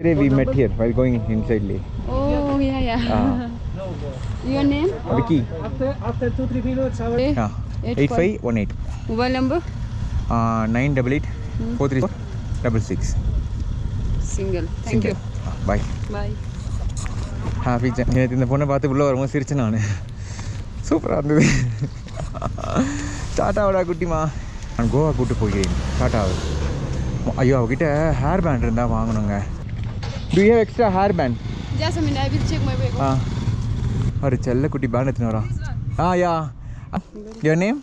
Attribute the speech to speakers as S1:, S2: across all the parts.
S1: Today we met here while going inside Leh.
S2: Oh, yeah. Your name?
S1: Vicky.
S3: After 2-3 minutes, our
S1: 8518.
S2: Mobile number?
S1: 988 434
S2: Single. Thank you.
S1: Bye.
S2: Bye.
S1: Happy நேற்று இந்த பொண்ணை பார்த்து உள்ளே வரும்போது சிரிச்சேன் நான். சூப்பராக இருந்தது. டாட்டாவோட குட்டிமா. நான் கோவா கூப்பிட்டு போகிறேன். டாட்டாவை. ஐயோ அவகிட்ட ஹேர் பேண்ட் இருந்தால் வாங்கணுங்க. Do you have extra hair band?
S2: Just a minute, I will check my bag.
S1: ஒரு செல்ல குட்டி பேண்ட் எடுத்துன்னு வரான். யா. Your name?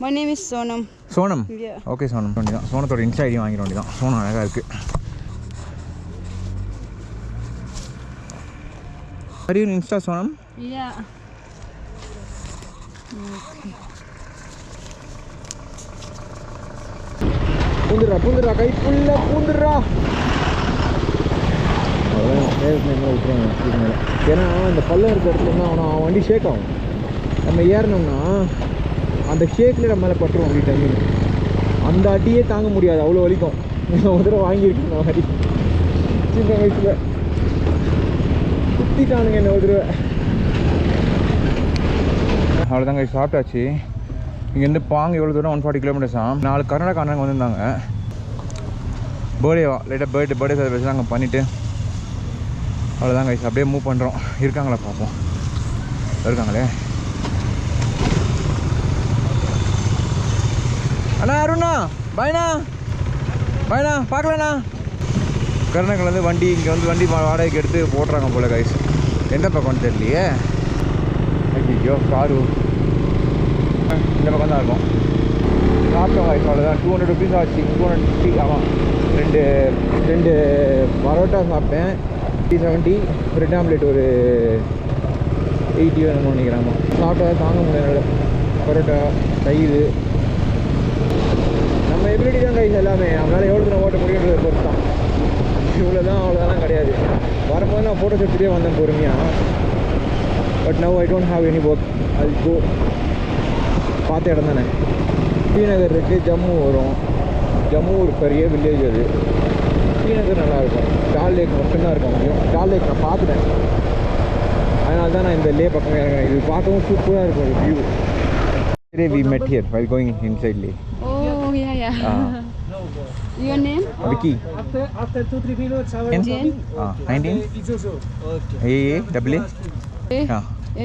S2: My name is Sonam.
S1: Sonam.
S2: Yeah.
S1: Okay Sonam தான். சோனத்தோட இன்ஸ்டா ஐடி வாங்கிட வேண்டியதான். சோனம் அழகாக இருக்குது. Are you in Insta Sonam?
S2: Yeah. Okay.
S1: பூந்துடுறா கை ஃபுல்லாக பூந்துடுறா. விட்டுருவாங்க இதுக்கு மேலே. ஏன்னா இந்த பள்ளம் இருக்கிற இடத்துல அவன் வண்டி ஷேக் ஆகும். நம்ம ஏறினோம்னா அந்த ஷேக்கில் நம்ம மேலே பட்டுருவோம் அப்படி டைமில். அந்த அடியே தாங்க முடியாது, அவ்வளோ வலிக்கும். ஒரு தடவை வாங்கியிருக்கேன் நான் அடி சின்ன வயசில். சுற்றிட்டானுங்க என்ன ஒரு தடவை. அவ்வளோதாங்க சாப்பிட்டாச்சு. இங்கேருந்து பாங்க எவ்வளோ தூரம் 140 கிலோமீட்டர்ஸா. 4 கர்நாடகாரங்க வந்திருந்தாங்க. பர்த்டேவா லைட்டாக பர்த்டே செலிப்ரேஷன் அங்கே பண்ணிவிட்டு அவ்வளோதாங்க கைஸ் அப்படியே மூவ் பண்ணுறோம். இருக்காங்களா பார்ப்போம். இருக்காங்களே. அண்ணா அருண்ணா பாய்ண்ணா பார்க்கலண்ணா. கர்நாடகாலேருந்து வண்டி இங்கே வந்து வண்டி வாடகைக்கு எடுத்து போட்டுறாங்க போல் கைஸ். எந்த பக்கம்னு தெரியலையே. ஐயோ காரு இந்த பக்கம் தான் இருக்கும். சாப்பிட்டோம் கைஸ் அவ்வளோதான். 200 rupees ஆச்சு. 250. ஆமாம், ரெண்டு பரோட்டா சாப்பிட்டேன். 370. பிரெட் ஆம்லேட் ஒரு 80 வேணும்னு நினைக்கிறாமா. சாப்பிட்டா தாங்க முடியல. பரோட்டா தயிர் நம்ம எபிலிட்டி தான் கைஸ் எல்லாமே. நம்மளால் எவ்வளோ தூரம் ஓட்ட முடியுன்றதை பொறுத்து தான். இவ்வளோதான் அவ்வளோதான் கிடையாது. வரும்போது நான் ஃபோட்டோஸ் எடுத்துகிட்டே வந்தேன் பொறுமையாக. But now I don't have any work. அது கோ பார்த்த இடம் தானே. ஸ்ரீநகர் இருக்குது, ஜம்மு வரும். ஜம்மு ஒரு பெரிய வில்லேஜ். அது ஸ்ரீநகர் நல்லாயிருக்கும். டால் லேக் மட்டும்தான் இருக்க முடியும். டால் லேக் நான் பார்த்துட்டேன். அதனால தான் நான் இந்த லே பக்கமே இறங்குறேன். இது பார்க்கவும் சூப்பராக இருக்கும் ஒரு view. Today we met here while going inside Leh.
S2: Oh, yeah. Your name?
S1: Vicky.
S3: After 2-3 minutes, our
S1: 19
S3: Isuzu.
S1: AA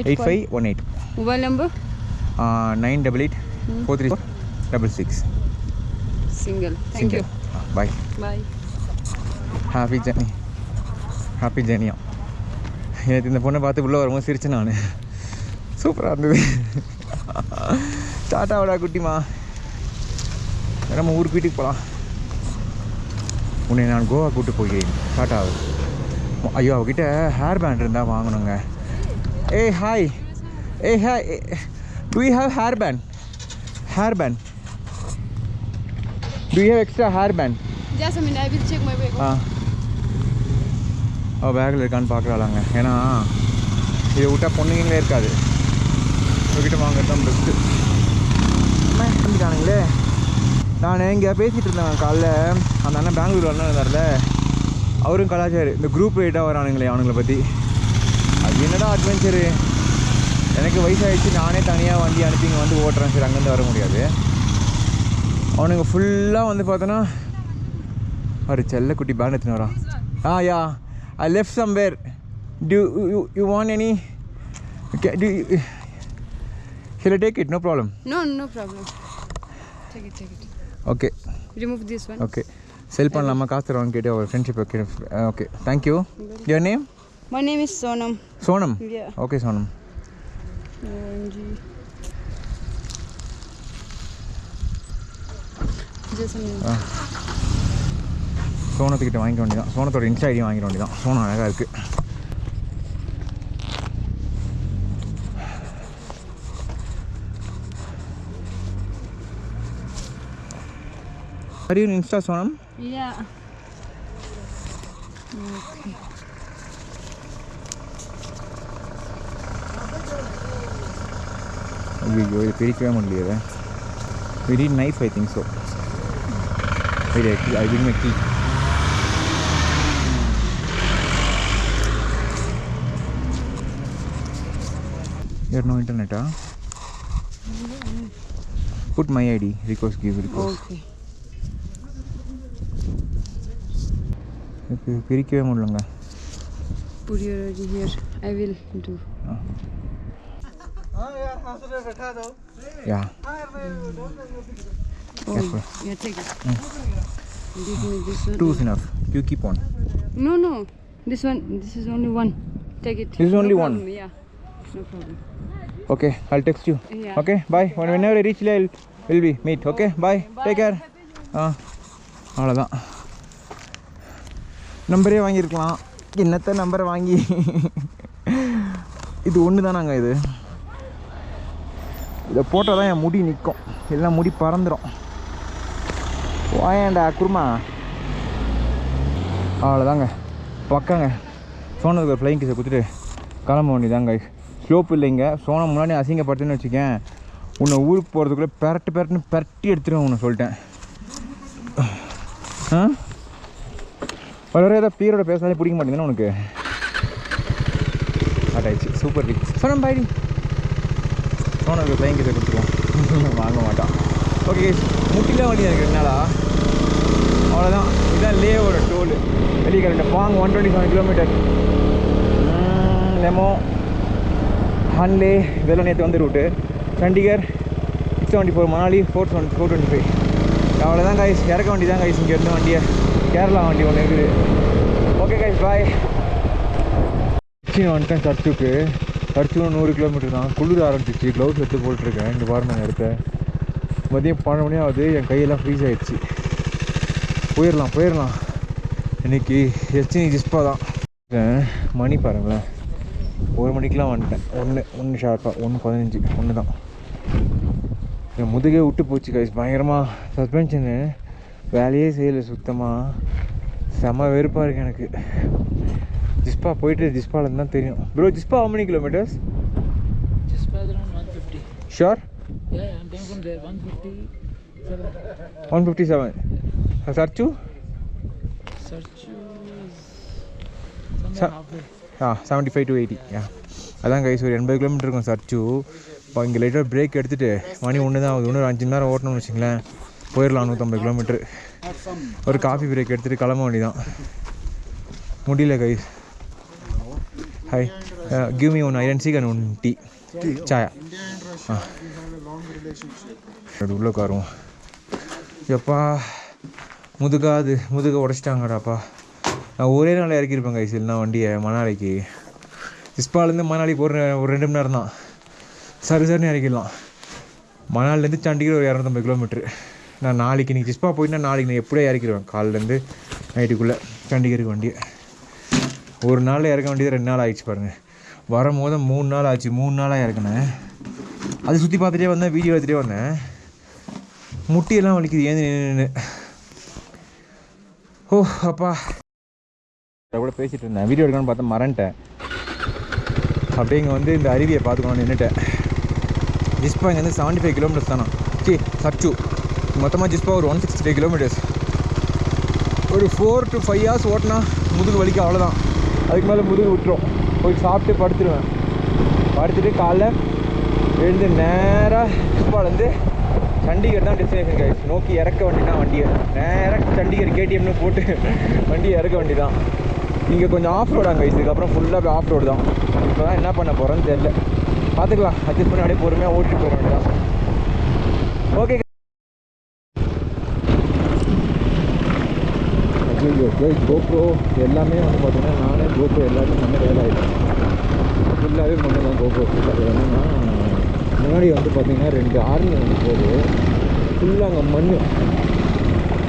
S1: 8518.
S2: Mobile number?
S1: 988 434
S2: Single. Thank you.
S1: Bye.
S2: Bye.
S1: Happy ஜேர்னியா. நேற்று இந்த பொண்ணை பார்த்து உள்ளே வரும்போது சிரிச்சேன் நான். சூப்பராக இருந்தது. டாட்டாவோட குட்டிமா. நம்ம ஊருக்கு வீட்டுக்கு போகலாம். உன்னை நான் கோவா கூப்பிட்டு போகிறேன். டாட்டாவை. ஐயோ அவகிட்ட ஹேர் பேண்ட் இருந்தால் வாங்கணுங்க. Hi. Do you have hair band? Do you have extra hair band?
S2: Just a minute, I will check my bag.
S1: அவள் பேக்கில் இருக்கான்னு பார்க்குறாளாங்க. ஏன்னா இதை விட்டால் பொண்ணுங்களே இருக்காது. உங்ககிட்ட வாங்குறது தான் பெஸ்ட்டு. நம்பிட்டானுங்களே. நான் இங்கே பேசிகிட்டு இருந்தேன் காலைல. அந்த அண்ணன் பெங்களூர் அண்ணன் இருந்தார்ல, அவரும் கலாச்சாரு. இந்த குரூப் ரைட்டாக வரானுங்களே அவனுங்களை பற்றி. அது என்னடா அட்வென்ச்சரு. எனக்கு வயசாகிடுச்சு, நானே தனியாக வண்டி அனுப்பி இங்கே வந்து ஓட்டுறேன். சரி அங்கேருந்து வர முடியாது. அவனுங்க ஃபுல்லாக வந்து பார்த்தோன்னா ஒரு செல்ல குட்டி பேண்ட் எடுத்துன்னு வரான். யா I left somewhere. Do you want any? Okay, shall I take it? No problem.
S2: No problem. Take it.
S1: Okay.
S2: Remove this one.
S1: Okay. Sell பண்ணலாமா காசு தருவான்னு கேட்டு அவர் friendship. Okay okay thank you. Your name?
S2: My name is Sonam.
S1: Sonam?
S2: Yeah.
S1: Okay Sonam.
S2: Just a minute.
S1: சோனத்துக்கிட்ட வாங்கிக்க வேண்டியதான். சோனத்தோட Insta ID வாங்கிட வேண்டியதான். சோனம் அழகாக இருக்குது. Are you in Insta Sonam?
S2: Yeah. Okay.
S1: ஐயோ இது பிரிக்கவே முடியல. We need knife, I think so. Wait, I bring my key. You have no internet, huh? Put my ID. Request, give request.
S2: Okay.
S1: பிரிக்கவே முடியலங்க.
S2: Put your ID here. I will do.
S1: Yeah.
S2: Oh, yeah, take it. Give me this one.
S1: Two is enough. You keep on.
S2: No. This one. This is only one. Take it.
S1: This is only
S2: no
S1: one?
S2: problem. Yeah. No problem.
S1: Okay, I'll text you.
S2: Yeah.
S1: Okay, bye. Whenever I reach there, we'll be meet. Okay, bye. Take care. அவ்வளோதான். நம்பரே வாங்கியிருக்கலாம். என்னத்த நம்பரை வாங்கி இது ஒன்று தானாங்க இது. இதை போட்டால் தான் என் முடி நிற்கும், எல்லாம் முடி பறந்துடும். வாயேண்டா குருமா. அவ்வளோதாங்க, பக்காங்க. சோனதுக்கு ஒரு ஃப்ளைங் கிஸை கொடுத்துட்டு கிளம்ப வேண்டியதாங்க. ஸ்லோப் இல்லைங்க. சோனம் முன்னாடி அசிங்கப்படுத்துன்னு வச்சுக்கேன், உன்னை ஊருக்கு போகிறதுக்குள்ளே பெரட்டி எடுத்துருவேன் உன்னை சொல்லிட்டேன். வர ஏதாவது பீரோட பேசினாலே பிடிக்க மாட்டேங்குதுன்னு உனக்கு. ஆட்டாயிடுச்சு. Super kick. சோனம் பாய்டி. சோனதுக்கு ஃப்ளைங் கிஸை கொடுத்துருவோம், வாங்க மாட்டான். ஓகே, முட்டிலாம் வண்டி எனக்கு 2 நாளா. அவ்வளோதான். இதுதான் லேவோட டோல். வெளியே கரெக்டாக பாங் 127 கிலோமீட்டர். லெமோ ஹன்லே இதெல்லாம் நேற்று வந்து ரூட்டு. சண்டிகர் 674, மணாலி 425. அவ்வளோதான் கைஸ். இறக்க வண்டி தான் கைஸ். இங்கேருந்து வண்டியை கேரளா வண்டி ஒன்று இருக்குது. ஓகே கைஸ், பாய். வந்துட்டேன் சர்ச்சுக்கு. 100 கிலோமீட்டர் தான். குளிர் ஆரம்பிச்சிச்சு. க்ளவுஸ் எடுத்து போட்டுருக்கேன். இங்கே பாருங்க இடத்த. மதியம் 12 மணி ஆகுது. என் கையெல்லாம் ஃப்ரீஸ் ஆகிடுச்சு. போயிடலாம். இன்றைக்கி எஸ்டினி ஜிஸ்பா தான். மணி பாருங்களேன், 1 மணிக்கெலாம் வந்துட்டேன். ஒன்று ஷார்ப்பாக 1:15 ஒன்று தான். என் முதுகே விட்டு போச்சு கைஸ். பயங்கரமாக சஸ்பென்ஷனு வேலையே செய்யலை சுத்தமாக. செம்ம வெறுப்பாக இருக்குது எனக்கு. ஜிஸ்பா போயிட்டு ஜிஸ்பாலேருந்து தான் தெரியும். ப்ரோ, ஜிஸ்பா how many kilometers?
S3: Just by around 150.
S1: Sure?
S3: Yeah, I'm coming from there. 157.
S1: 157. Sarchu?
S3: Sarchu is somewhere halfway.
S1: 75 to 80. அதான் கைஸ், ஒரு 80 கிலோமீட்டர் இருக்கும் சர்ச்சு. இப்போ இங்கே லைட்டாக பிரேக் எடுத்துகிட்டு மணி 1 தான் ஆகுது. இன்னும் 5 மணி நேரம் ஓட்டணும்னு வச்சுங்களேன். போயிடலாம் 150 கிலோமீட்டர். ஒரு காஃபி பிரேக் எடுத்துகிட்டு கிளம்ப வேண்டியதான். முடியல guys. Hi, give me 1 iron seek and 1 tea. சாயா. அது உள்ள உட்காருவோம். எப்பா முதுகை உடச்சிட்டாங்கடாப்பா. நான் ஒரே நாள் இறக்கியிருப்பேன் கைஸ் இல்லைனா வண்டியை மணாலிக்கு. ஜிஸ்பாலேருந்து மணாலி போகிற ஒரு 2 மணி நேரம் தான். சரின்னு இறக்கிடலாம். மணாலிலேருந்து சண்டிகர் ஒரு 250 கிலோமீட்ரு. நான் நாளைக்கு இன்றைக்கி ஜிஸ்பா போயிட்டுனா நாளைக்கு நான் எப்படியே இறக்கிடுவேன். காலிலேருந்து நைட்டுக்குள்ளே சண்டிகருக்கு வண்டியை. ஒரு நாளில் இறக்க வேண்டியது 2 நாள் ஆகிடுச்சு பாருங்கள். வரும்போது 3 நாள் ஆச்சு. 3 நாளாக இறக்குனேன். அது சுற்றி பார்த்துட்டே வந்தேன், வீடியோ எடுத்துகிட்டே வந்தேன். முட்டியெல்லாம் வலிக்குது ஏந்து நின்று. ஓ அப்பா, கூட பேசிகிட்டு இருந்தேன். வீடியோ எடுக்கணும்னு பார்த்தா மறந்துட்டேன். அப்படியே இங்கே வந்து இந்த அருவியை பார்த்துக்கணும்னு நின்றுட்டேன். ஜிஸ்பா இங்கேருந்து 75 கிலோமீட்டர்ஸ் தானா. சர்ச்சு மொத்தமாக ஜிஸ்பா ஒரு 165 கிலோமீட்டர்ஸ். ஒரு 4 to 5 hours ஓட்டினா முதுகு வலிக்கும், அவ்வளோதான். அதுக்கு மேலே முதுகு விட்டுரும். போய் சாப்பிட்டு படுத்துருவேன். படுத்துட்டு காலைல எழுந்து நேராக ஜிஸ்பாலேருந்து சண்டிகர் தான் டெஸ்டினேஷன் கைஸ். நோக்கி இறக்க வண்டி தான். வண்டியை நேராக சண்டிகர் கேடிஎம்னு போட்டு வண்டியை இறக்க வண்டி தான். இங்கே கொஞ்சம் ஆஃப் ரோடாங்க கைஸ். இதுக்கப்புறம் ஃபுல்லாக ஆஃப் ரோடு தான். இப்போ தான் என்ன பண்ண போகிறோன்னு தெரியல. பார்த்துக்கலாம். அட்ஜஸ்ட் பண்ணி அப்படியே பொறுமையாக ஓட்டிட்டு போக வேண்டியதான். ஓகே கோப்ரோ எல்லாமே வந்து பார்த்தீங்கன்னா நானே கோப்ரோ எல்லாத்தையும் நம்ம வேலை ஆகிட்டேன். ஃபுல்லாகவே பண்ண தான் கோப்ரோ. ஃபுல்லாக என்னென்னா முன்னாடி வந்து பார்த்திங்கன்னா 2 ஆர்மி வந்து போகுது. ஃபுல்லாக அங்கே மண்,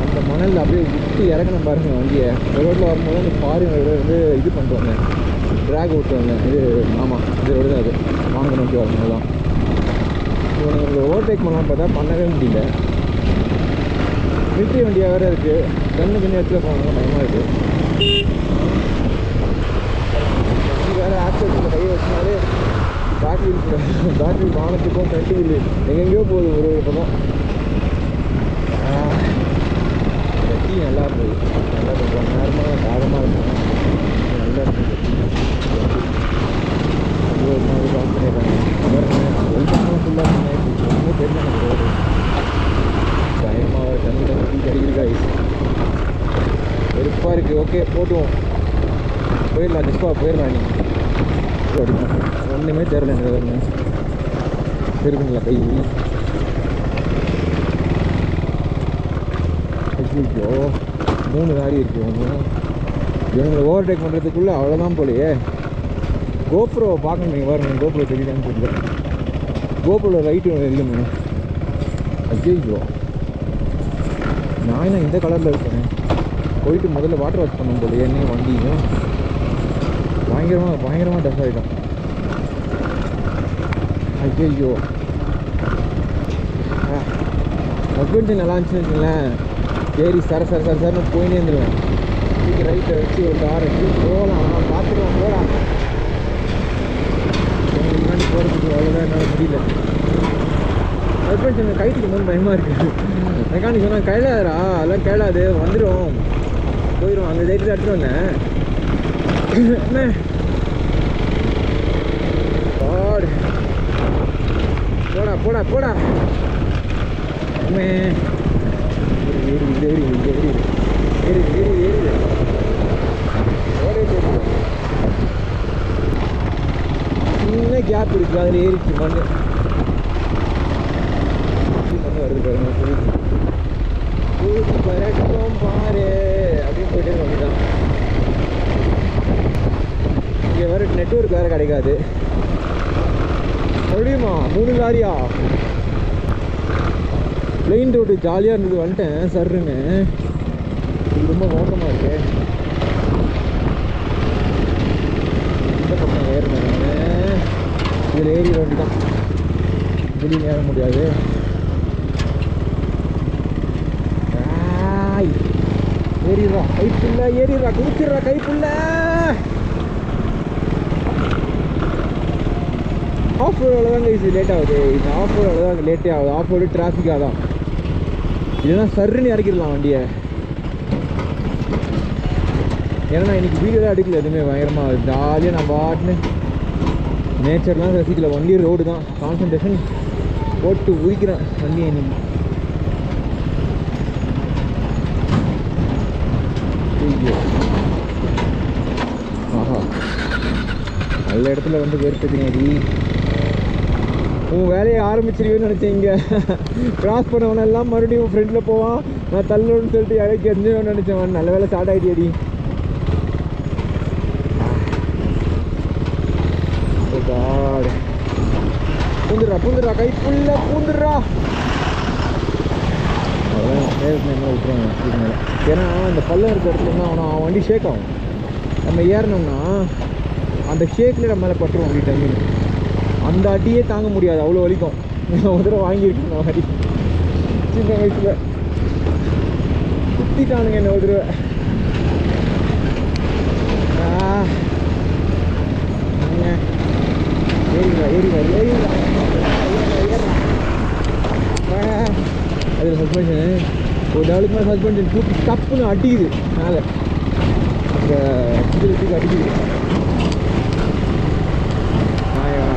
S1: அந்த மணலில் அப்படியே விட்டு இறக்கணும் பாருங்கள் வண்டியை. ரோட்டில் வரும்போது அந்த ஃபாரின் வந்து இது பண்ணுறாங்க, ட்ராக் ஓட்டுவாங்க. இது ஆமாம், இது ரோடு தான். அது வாங்க நோக்கி வரும்போது தான் இவங்க ஓவர்டேக் பண்ணலாம் பார்த்தா பண்ணவே முடியல. மிலிட்ரி வண்டியாக வேறு இருக்குது. கண்ணு இடத்துல போனாங்க, பயமாக இருக்குது. வேறு ஆக்சிடென்ட்டில் கையை வச்சுனாலே பேட்ரி வானத்துக்கும் ஃப்ரண்ட் வீல் எங்கெங்கேயோ போகுது ஒரு பக்கம். டீ நல்லா இருந்தது. நல்லா கொஞ்சம் நேரமாக தாகமாக இருக்கும். நல்லா இருந்தது. அது ஒரு மாதிரி காசு பண்ணிடுறாங்க. ஓகே போட்டுவோம், போயிடலாம் டிஸ்பா போயிடலாம். நீ ஒன்றுமே தெரில எனக்கு இருக்குங்களா கை. ஐயோ 3 லாரி இருக்குது. ஒன்றும் இவங்களை ஓவர்டேக் பண்ணுறதுக்குள்ளே அவ்வளோதான் போலையே. கோப்ரோவை பார்க்கணும். நீங்கள் பாருங்க, கோப்ரோ தெரியுதான்னு தெரியல. கோப்ரோவில் லைட்டு இல்லைங்க. ஐயோ நான் என்ன இந்த கலரில் இருக்கேன். போயிட்டு முதல்ல வாட்டர் வாஷ் பண்ணும் போலையே என்ன வண்டியும் பயங்கரமாக டஸ் ஆகிட்டோம். ஐயோ ஹஸ்பண்ட் நல்லா இருந்துச்சுன்னு வச்சுங்களேன், ஏறி சரன்னு போயினே இருந்துருவேன். இதுக்கு ரைட்டை வச்சு ஒரு காரை எடுத்து போகலாம், பார்த்துக்கலாம் போகலாம். முன்னாடி போகிறதுக்கு அவ்வளோதான் என்னால் முடியல. ஹஸ்பண்ட் எனக்கு கைட்டுக்கு போது பயமாக இருக்குது. மெக்கானிக் சொன்னால் கையிலாதரா, அதெல்லாம் கேளாது, வந்துடும் போயிடும். அந்த தைரியத்தில் எடுத்துட்டு வந்தேன். என்ன போடா போடா போடா சின்ன கேப் இருக்கு, அதில் ஏறிச்சு மண்ணு வருது பாருங்க. பறக்கும் பாரு அப்படின்னு போயிட்டே வந்துதான். இங்கே வேறு நெட்வொர்க் வேறு கிடைக்காது. முடியுமா 3 லாரியா? பிளெயின் ரோடு ஜாலியாக இருந்தது, வந்துட்டேன் சர்ன்னு. இது ரொம்ப மோசமாக இருக்கு. இந்த பக்கம் ஏறினேன், இதில் ஏறி வண்டி தான், இதுலேயும் ஏற முடியாது. ஏறிடுறா கைப்புள்ள, ஏறிடுறா குடிச்சிடுறா கைப்புள்ள. ஆஃப் ரோடில் தாங்க இது லேட் ஆகுது. இந்த ஆஃப் ரோடில் தான் லேட்டே ஆகுது. ஆஃப் ரோடு டிராஃபிக்காக தான். இல்லைன்னா சர்ன்னு இறக்கிடலாம் வண்டியை. ஏன்னா நான் இன்றைக்கி வீடியோ தான் எடுக்கல எதுவுமே. பயங்கரமாக ஜாலியாக நான் பாட்டுன்னு நேச்சர்லாம் ரசிக்கல. வண்டி ரோடு தான் கான்சன்ட்ரேஷன் போட்டு உரிக்கிறேன் வண்டியை இன்னைக்கு. ஆஹா நல்ல இடத்துல வந்து வெறுத்துட்டீங்கடி. உன் வேலையை ஆரம்பிச்சிருவேன்னு நினச்சேன். இங்கே கிராஸ் பண்ணவனெல்லாம் மறுபடியும் ஃப்ரெண்டில் போவான், நான் தள்ளணும்னு சொல்லிட்டு இறக்கி எரிஞ்சிடுவேன்னு நினச்சேன். நல்ல வேலை ஸ்டார்ட் ஆகிட்டியடி. பூந்துடுறா கைப்புள்ள பூந்துடுறா. அதான் நேரத்தில் என்ன விட்டுருவாங்க இதுக்கு மேலே. ஏன்னா இந்த பள்ளம் இருக்கிற இடத்துல தான் அவன் வண்டி ஷேக் ஆகும். நம்ம ஏறினோம்னா அந்த ஷேக்கில் நம்ம மேலே பட்டுருவோம். அப்படி டைமில் அந்த அடியே தாங்க முடியாது, அவ்வளோ வலிக்கும். ஒரு தடவை வாங்கியிருக்கேன் நான் அடி சின்ன வயசில். சுற்றிட்டானுங்க என்ன ஒரு தடவை. ஏறிடா அதில் சஸ்பென்ஷன் ஒரு டெவலுக்கு மேலே சஸ்பென்ஷன் தூக்கி தப்புன்னு அடிக்குது மேலே. அந்த தூக்கி அடிக்குது.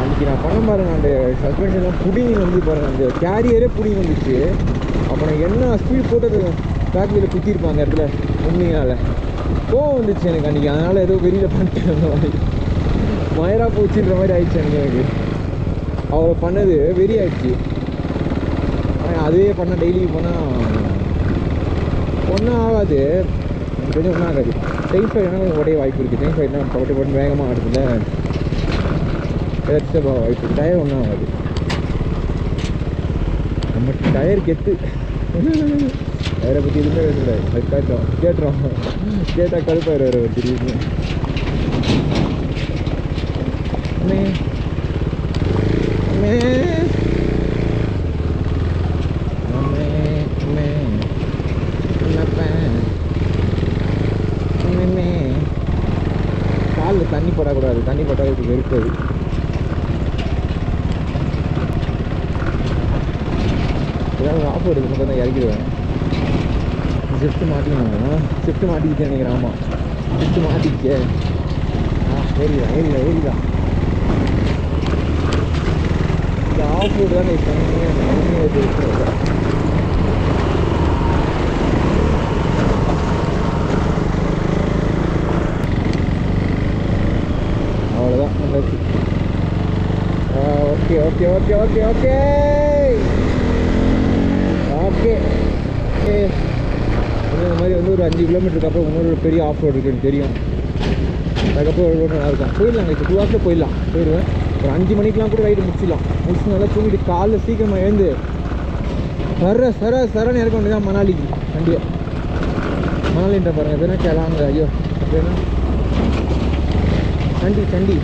S1: அன்றைக்கி நான் பண்ண பாருங்க, அந்த சஸ்பென்ஷன்லாம் புடிங்கி வந்து பாருங்கள், அந்த கேரியரே புடிங்கி வந்துச்சு. அப்போ நான் என்ன ஸ்பீட் போட்டது ஃபேக்ட்ரியில் குத்திருப்பேன் அந்த இடத்துல. உண்மையால் கோவம் வந்துச்சு எனக்கு அன்றைக்கி. அதனால் ஏதோ வெளியில் பண்ணிட்டேன். அந்த மாதிரி மயரா போச்சுன்ற மாதிரி ஆயிடுச்சு எனக்கு. அவரை பண்ணது வெறி ஆயிடுச்சு. அதுவே பண்ண டெய்லி போனால் ஒன்றும் ஆகாது, எனக்கு தெரிஞ்சு ஒன்றும் ஆகாது. டைம் ஃபைட்னா உடைய வாய்ப்பு இருக்குது. டைம் ஃபைட்னா போட்டு வேகமாக ஆடுறதுல ஏதாச்சும் வாய்ப்பு இருக்குது. டயர் ஒன்றும் ஆகாது. நம்ம டயர் கெத்து. டயரை பற்றி எதுவுமே பேசக்கூடாது. அது கேட்டுறோம் கேட்டால் கடுப்பாயிரு ஒரு திடீர்னு. காலில் தண்ணி படக்கூடாது, தண்ணி பட்டால் இதுக்கு வெறுக்காது. ஏதாவது ஆஃப் ரோடு மட்டும் தான் இறக்கிடுவேன். ஷிஃப்ட்டு மாட்டிக்கணும். ஷிஃப்ட்டு மாட்டிக்கிட்டேன் நினைக்கிறேன். ஆமாம் ஷிஃப்ட்டு மாட்டிக்கிட்டே. ஏறிதான் இந்த ஆஃப் ரோடு தான் தண்ணியாக okay okay okay okay okay இந்த மாதிரி வந்து ஒரு 5 கிலோமீட்டருக்கு அப்புறம் இன்னொரு பெரிய ஆஃப் ரோடு இருக்குன்னு தெரியும். அதுக்கப்புறம் ஒரு ரோடு நல்லா இருக்கும். போயிடலாம் இப்போ 2 ஹவர்ஸில் போயிடுவேன். ஒரு 5 மணிக்கெலாம் கூட ரைடு முடிச்சு நல்லா தூங்கிட்டு காலைல சீக்கிரமாக எழுந்து சரன்னு இறக்க வேண்டியதான் மணாலிக்கு. வண்டியை மணாலின்ற பாருங்கள் எதுனா கேளாங்க. ஐயோ அப்படின்னா சண்டி